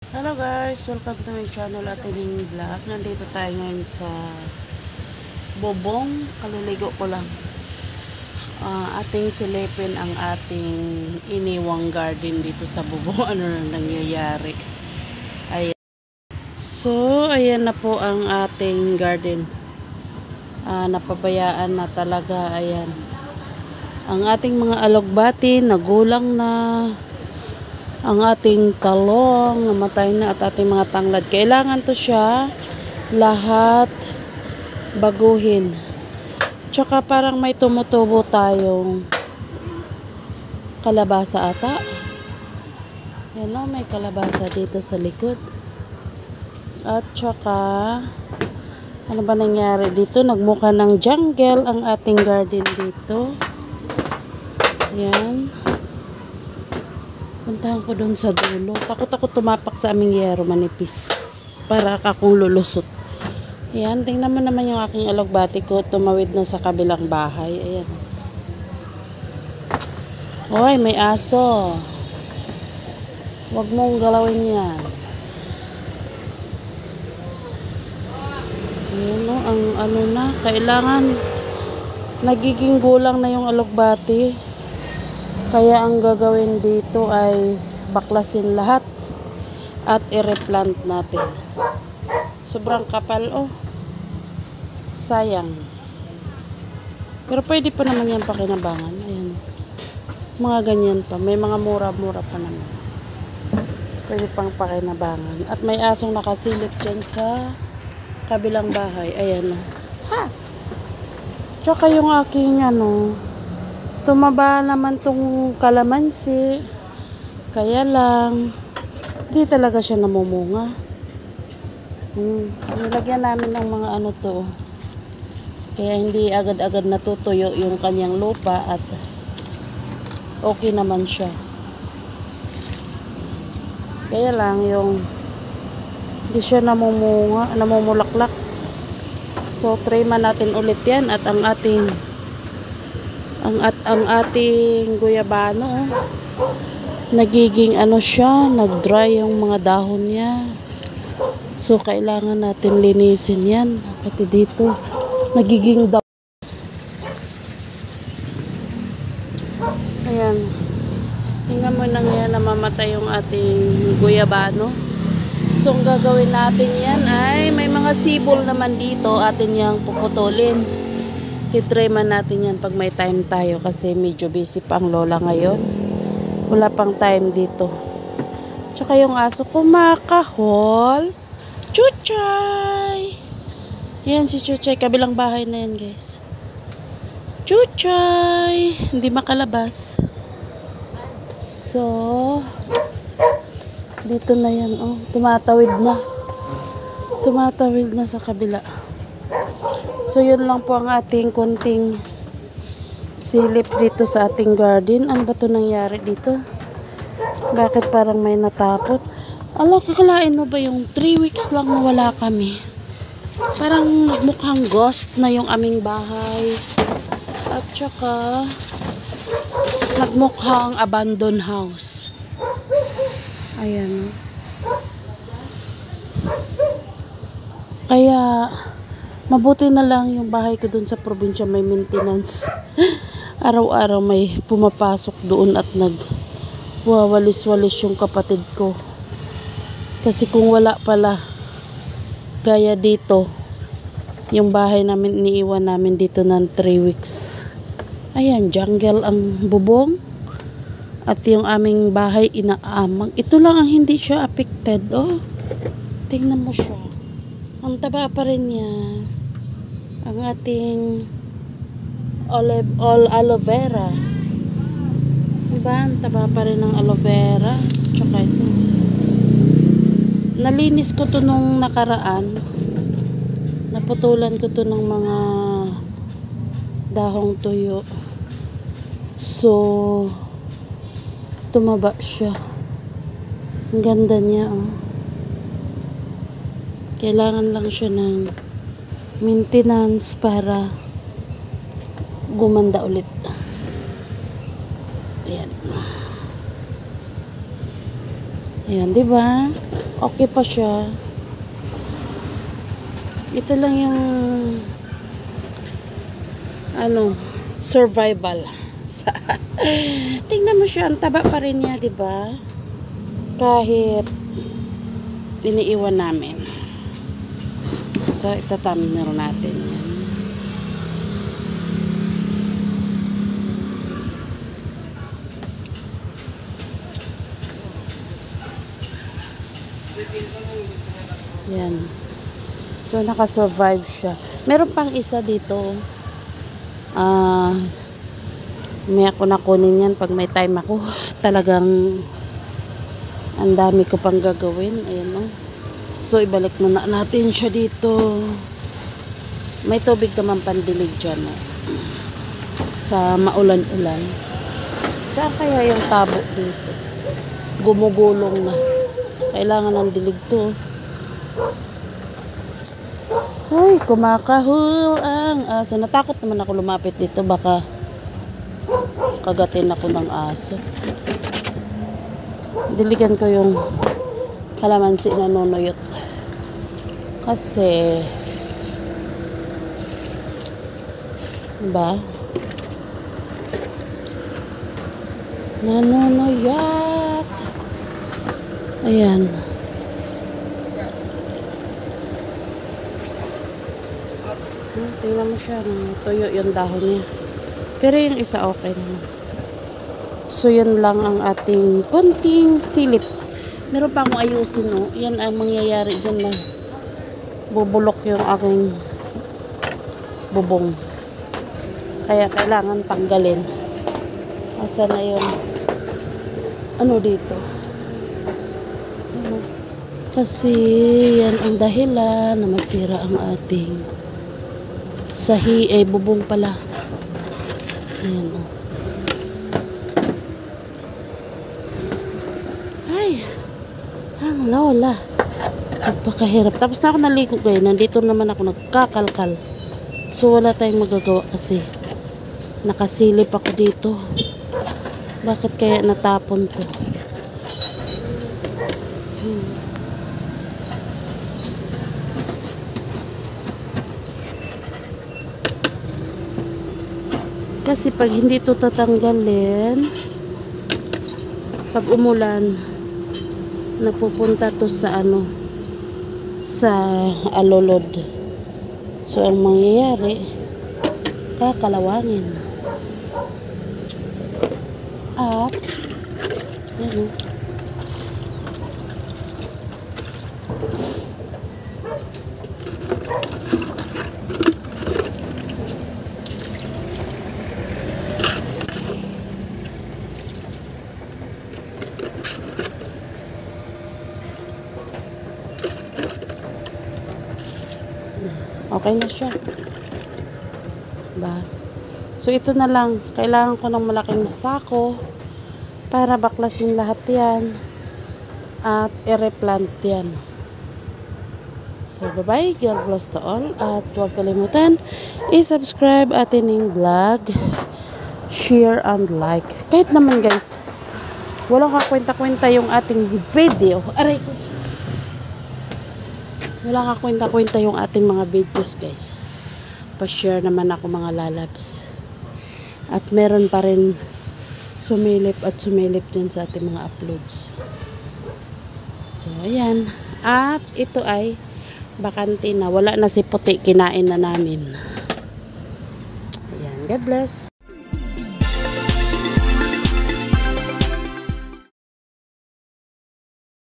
Hello guys, welcome to my channel Atening Vlog. Nandito tayo ngayon sa bubong. Kaliligo ko lang. Ating silipin ang ating iniwang garden dito sa bubong. Ano na nangyayari? Ayan. So, ayan na po ang ating garden. Napabayaan na talaga. Ayan. Ang ating mga alugbati, nagulang na. Ang ating talong, namatay na, at ating mga tanglad. Kailangan to siya lahat baguhin. Tsaka parang may tumutubo tayong kalabasa ata. Yan o, may kalabasa dito sa likod. At tsaka, ano ba nangyari dito? Nagmukha ng jungle ang ating garden dito. Yan. Puntahan ko doon sa dulo. Takot ako tumapak sa aming yero, manipis. Para akong lulusot. Ayan, tingnan mo naman yung aking alugbati ko. Tumawid na sa kabilang bahay. Ayan. Hoy, may aso. Huwag mong galawin yan. Ayan o, ang ano na. Kailangan nagiging gulang na yung alugbati. Kaya ang gagawin dito ay baklasin lahat at i-replant natin. Sobrang kapal oh. Sayang. Pero pwede pa naman yan pakinabangan. Ayan. Mga ganyan pa. May mga mura-mura pa naman. Pwede pang pakinabangan. At may asong nakasilip dyan sa kabilang bahay. Ayan oh. Ha! Tsaka yung aking ano, tumaba naman tong kalamansi. Kaya lang, hindi talaga siya namumunga. Nilagyan namin ng mga ano to. Kaya hindi agad-agad natutuyo yung kanyang lupa at okay naman siya. Kaya lang yung hindi siya namumunga, namumulaklak. So, try man natin ulit yan at ang ating guyabano nagiging ano siya, nag-dry yung mga dahon niya. So kailangan natin linisin yan. Pati dito nagiging daw. Ayan. Tingnan mo na ngayon na mamatay yung ating guyabano. So ang gagawin natin yan ay may mga sibol naman dito, atin yung puputulin. I-try man natin yan pag may time tayo kasi medyo busy pa ang lola ngayon. Wala pang time dito. Tsaka yung aso kumakahol. Chuchay! Yan si Chuchay. Kabilang bahay na yan guys. Chuchay! Hindi makalabas. So, dito na yan. Oh, tumatawid na. Tumatawid na sa kabila. So, yun lang po ang ating konting silip dito sa ating garden. Ano ba ito nangyari dito? Bakit parang may natapot? Ala, kakalain mo ba yung 3 weeks lang nawala kami? Parang mukhang ghost na yung aming bahay. At saka, nagmukhang abandoned house. Ayan. Kaya, mabuti na lang yung bahay ko dun sa probinsya may maintenance. Araw-araw may pumapasok doon at nagwawalis-walis yung kapatid ko. Kasi kung wala pala, gaya dito, yung bahay namin, iniiwan namin dito ng 3 weeks. Ayan, jungle ang bubong. At yung aming bahay, inaamang. Ito lang ang hindi siya affected. Oh, tingnan mo siya. Ang taba pa rin niya. Ang ating aloe vera. Diba? Ang taba pa rin ng aloe vera. Tsaka ito. Nalinis ko to nung nakaraan. Naputulan ko to ng mga dahong tuyo. So, tumaba siya. Ang ganda niya. Oh. Kailangan lang siya ng maintenance para gumanda ulit. Ayan. Ayan, di ba? Okay pa siya. Ito lang yung survival. Tingnan mo siya, ang taba pa rin niya, 'di ba? Kahit iniiwan namin. So, itatamner natin yan. Yan. So, nakasurvive siya. Meron pang isa dito. May ako nakunin yan pag may time ako. Talagang ang dami ko pang gagawin. Ayan o. So, ibalik muna natin siya dito. May tubig naman pandilig dyan. Sa maulan-ulan. Saan kaya yung tabo dito? Gumugulong na. Kailangan ng dilig to. Ay, kumakahul ang aso. Natakot naman ako lumapit dito. Baka kagatin ako ng aso. Diligan ko yung kalamansi na nunuyot. Kasi, diba? Nanunuyot. Ayan. Tingnan mo siya. Tuyo yung dahon niya. Pero yung isa okay naman. So, yun lang ang ating konting silip. Meron pa akong ayusin, no? Yan ang mangyayari dyan na bubulok yung aking bubong. Kaya kailangan tanggalin. Asa na yung dito? Kasi yan ang dahilan na masira ang ating bubong pala. Ayan o. Ay, ang lola. Napakahirap. Tapos na ako naligo kayo. Nandito naman ako nagkakalkal. So wala tayong magagawa kasi nakasilip ako dito. Bakit kaya natapon to? Kasi pag hindi ito tatanggalin, pag umulan, napupunta to sa sa alolod. So, ang mangyayari, kakalawangin. At, okay na siya. Ba? So, ito na lang. Kailangan ko ng malaking sako para baklasin lahat yan at i-replant yan. So, bye-bye. God bless to all. At huwag kalimutan i-subscribe ating vlog, share, and like. Kahit naman guys, walang kakwenta-kwenta yung ating video. Aray ko. Wala ka kwenta-kwenta yung ating mga videos guys. Pa-share naman ako mga lalabs. At meron pa rin sumilip dyan sa ating mga uploads. So ayan. At ito ay bakante na. Wala na si puti. Kinain na namin. Ayan. God bless.